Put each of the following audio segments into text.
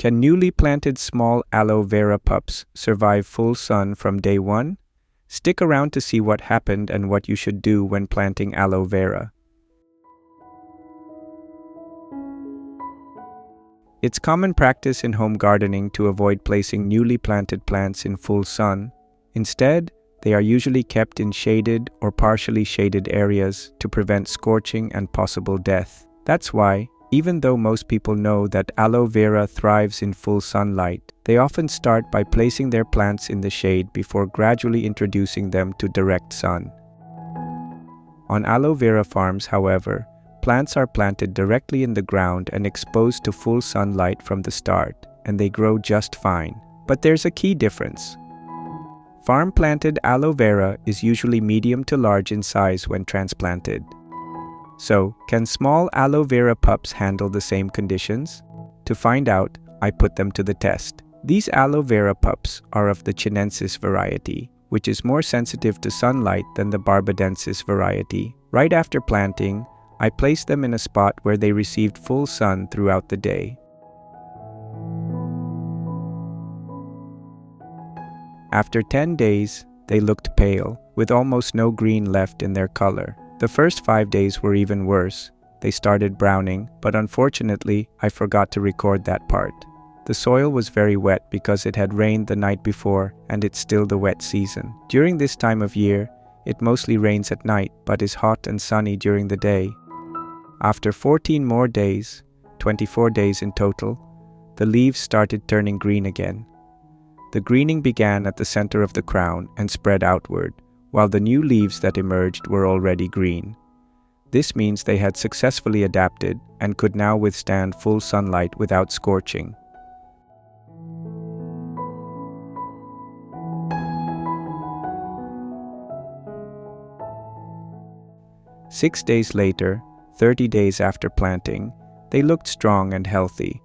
Can newly planted small aloe vera pups survive full sun from day one? Stick around to see what happened and what you should do when planting aloe vera. It's common practice in home gardening to avoid placing newly planted plants in full sun. Instead, they are usually kept in shaded or partially shaded areas to prevent scorching and possible death. That's why, even though most people know that aloe vera thrives in full sunlight, they often start by placing their plants in the shade before gradually introducing them to direct sun. On aloe vera farms, however, plants are planted directly in the ground and exposed to full sunlight from the start, and they grow just fine. But there's a key difference. Farm-planted aloe vera is usually medium to large in size when transplanted. So, can small aloe vera pups handle the same conditions? To find out, I put them to the test. These aloe vera pups are of the chinensis variety, which is more sensitive to sunlight than the barbadensis variety. Right after planting, I placed them in a spot where they received full sun throughout the day. After 10 days, they looked pale, with almost no green left in their color. The first 5 days were even worse. They started browning, but unfortunately, I forgot to record that part. The soil was very wet because it had rained the night before, and it's still the wet season. During this time of year, it mostly rains at night, but is hot and sunny during the day. After 14 more days, 24 days in total, the leaves started turning green again. The greening began at the center of the crown and spread outward, while the new leaves that emerged were already green. This means they had successfully adapted and could now withstand full sunlight without scorching. Six days later, 30 days after planting, they looked strong and healthy.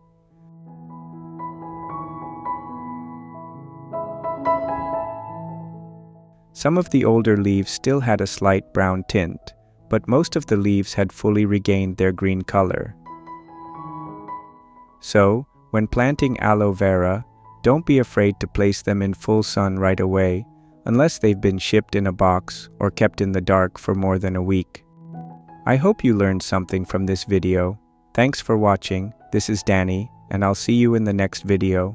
Some of the older leaves still had a slight brown tint, but most of the leaves had fully regained their green color. So, when planting aloe vera, don't be afraid to place them in full sun right away, unless they've been shipped in a box or kept in the dark for more than a week. I hope you learned something from this video. Thanks for watching. This is Danny, and I'll see you in the next video.